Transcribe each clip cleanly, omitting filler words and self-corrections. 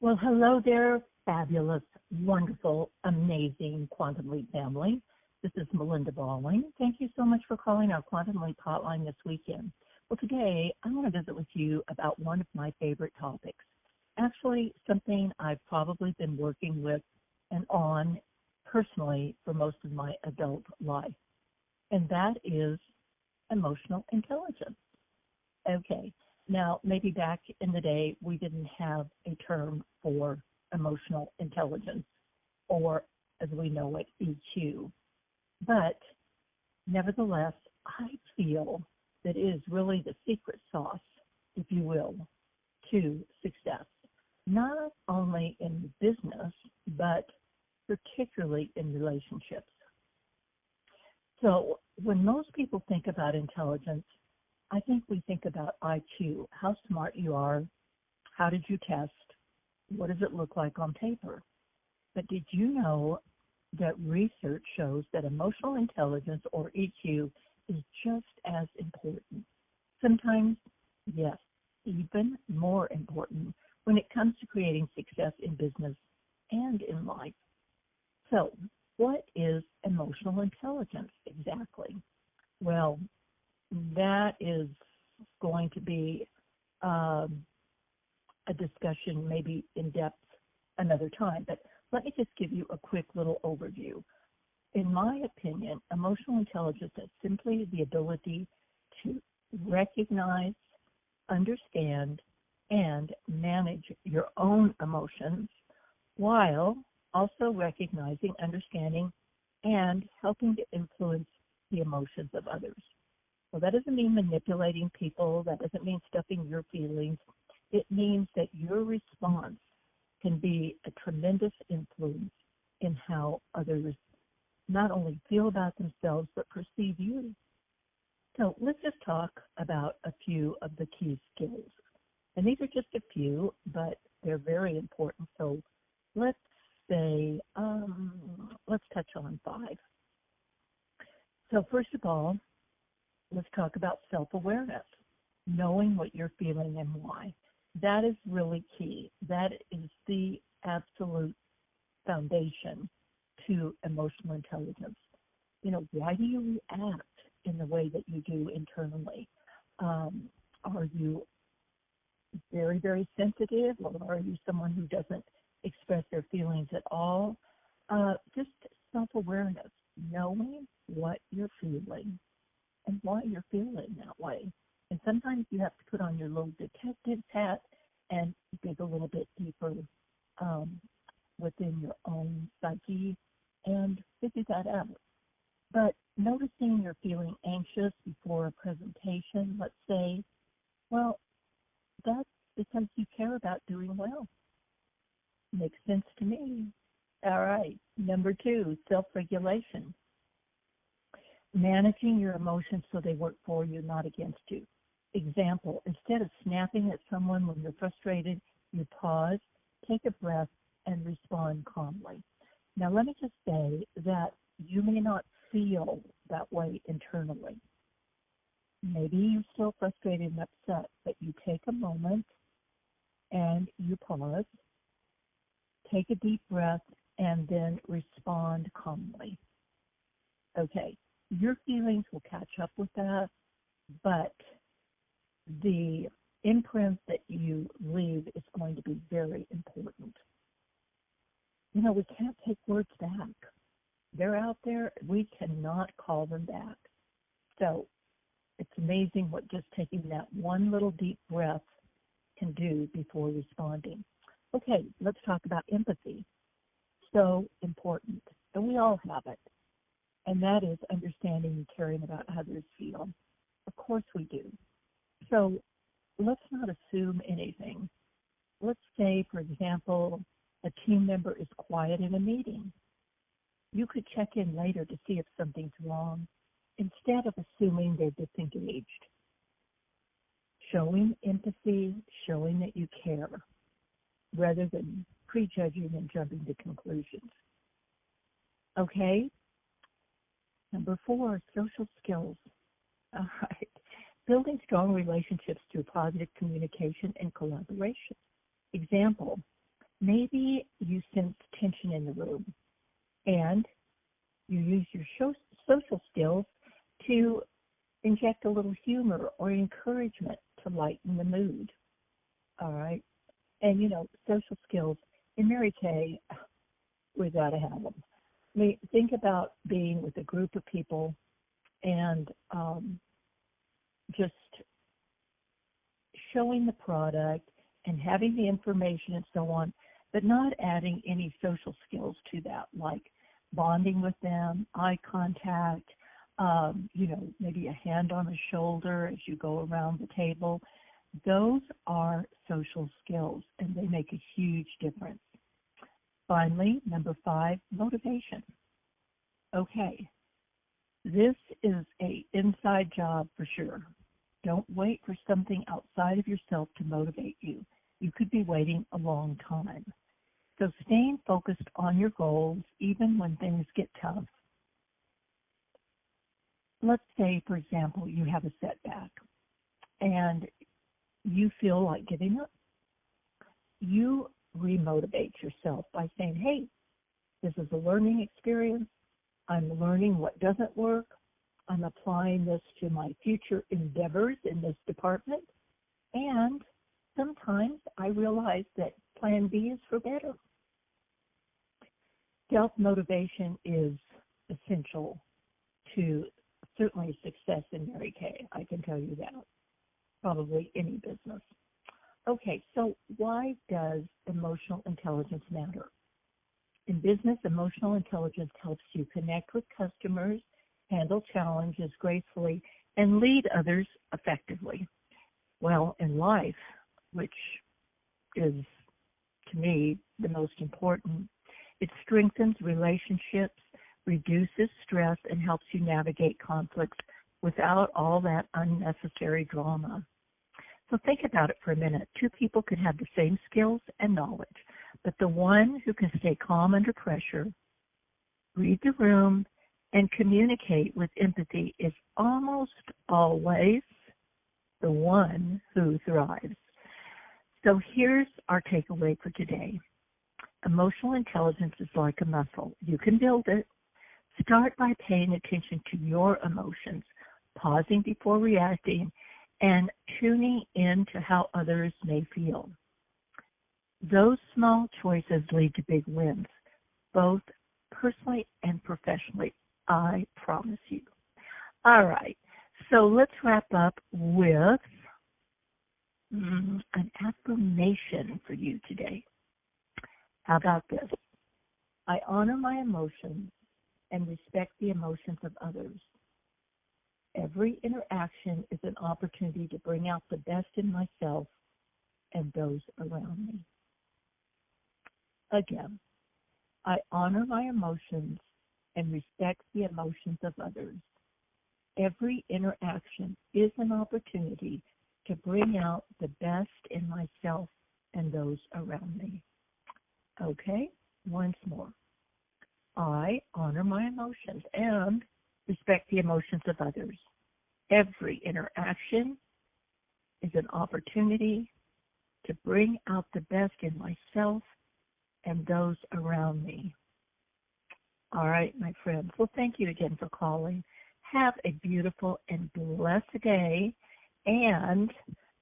Well, hello there, fabulous, wonderful, amazing Quantum Leap family. This is Melinda Balling. Thank you so much for calling our Quantum Leap hotline this weekend. Well, today I want to visit with you about one of my favorite topics. Actually, something I've probably been working with and on personally for most of my adult life, and that is emotional intelligence. Okay. Now, maybe back in the day, we didn't have a term for emotional intelligence, or as we know it, EQ. But nevertheless, I feel that it is really the secret sauce, if you will, to success, not only in business, but particularly in relationships. So when most people think about intelligence, I think we think about IQ, how smart you are, how did you test, what does it look like on paper? But did you know that research shows that emotional intelligence, or EQ, is just as important? Sometimes, yes, even more important when it comes to creating success in business and in life. So, what is emotional intelligence exactly? Well, that is going to be a discussion maybe in depth another time, but let me just give you a quick little overview. In my opinion, emotional intelligence is simply the ability to recognize, understand, and manage your own emotions while also recognizing, understanding, and helping to influence the emotions of others. Well, that doesn't mean manipulating people. That doesn't mean stuffing your feelings. It means that your response can be a tremendous influence in how others not only feel about themselves, but perceive you. So let's just talk about a few of the key skills. And these are just a few, but they're very important. So let's say, let's touch on 5. So first of all, let's talk about self-awareness, knowing what you're feeling and why. That is really key. That is the absolute foundation to emotional intelligence. You know, why do you react in the way that you do internally? Are you very, very sensitive, or are you someone who doesn't express their feelings at all? Just self-awareness, knowing what you're feeling and why you're feeling that way. And sometimes you have to put on your little detective's hat and dig a little bit deeper within your own psyche and figure that out. But noticing you're feeling anxious before a presentation, let's say, well, that's because you care about doing well. Makes sense to me. All right. Number 2, self-regulation. Managing your emotions so they work for you, not against you. Example, instead of snapping at someone when you're frustrated, you pause, take a breath, and respond calmly. Now, let me just say that you may not feel that way internally. Maybe you're still frustrated and upset, but you take a moment and you pause, take a deep breath, and then respond calmly. Okay, your feelings will catch up with that, but the imprint that you leave is going to be very important. You know, we can't take words back. They're out there. We cannot call them back. So it's amazing what just taking that one little deep breath can do before responding. Okay, let's talk about empathy. So important. And we all have it. And that is understanding and caring about how others feel. Of course we do. So let's not assume anything. Let's say, for example, a team member is quiet in a meeting. You could check in later to see if something's wrong instead of assuming they're disengaged. Showing empathy, showing that you care, rather than prejudging and jumping to conclusions. Okay? Number 4, social skills. All right. Building strong relationships through positive communication and collaboration. Example, Maybe you sense tension in the room and you use your social skills to inject a little humor or encouragement to lighten the mood. All right. And, social skills in Mary Kay, we got to have them. I mean, think about being with a group of people and just showing the product and having the information and so on, but not adding any social skills to that, like bonding with them, eye contact, maybe a hand on the shoulder as you go around the table. Those are social skills, and they make a huge difference. Finally, number 5, motivation. Okay, this is an inside job for sure. Don't wait for something outside of yourself to motivate you. You could be waiting a long time. So staying focused on your goals, even when things get tough. Let's say, for example, you have a setback and you feel like giving up. You remotivate yourself by saying, hey, this is a learning experience. I'm learning what doesn't work. I'm applying this to my future endeavors in this department. And sometimes I realize that plan B is for better. Self-motivation is essential to certainly success in Mary Kay. I can tell you that. Probably any business. Okay, so why does emotional intelligence matter? In business, emotional intelligence helps you connect with customers, handle challenges gracefully, and lead others effectively. Well, in life, which is, to me, the most important, it strengthens relationships, reduces stress, and helps you navigate conflicts without all that unnecessary drama. So think about it for a minute. 2 people could have the same skills and knowledge, but the one who can stay calm under pressure, read the room, and communicate with empathy is almost always the one who thrives. So here's our takeaway for today. Emotional intelligence is like a muscle. You can build it. Start by paying attention to your emotions, pausing before reacting, and tuning in to how others may feel. Those small choices lead to big wins, both personally and professionally, I promise you. All right, so let's wrap up with an affirmation for you today. How about this? I honor my emotions and respect the emotions of others. Every interaction is an opportunity to bring out the best in myself and those around me. Again, I honor my emotions and respect the emotions of others. Every interaction is an opportunity to bring out the best in myself and those around me. Okay, once more. I honor my emotions and respect the emotions of others. Every interaction is an opportunity to bring out the best in myself and those around me. All right, my friends. Well, thank you again for calling. Have a beautiful and blessed day and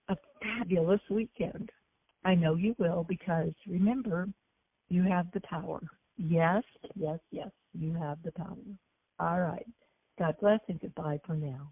a fabulous weekend. I know you will, because remember, you have the power. Yes, yes, yes, you have the power. All right. God bless and goodbye for now.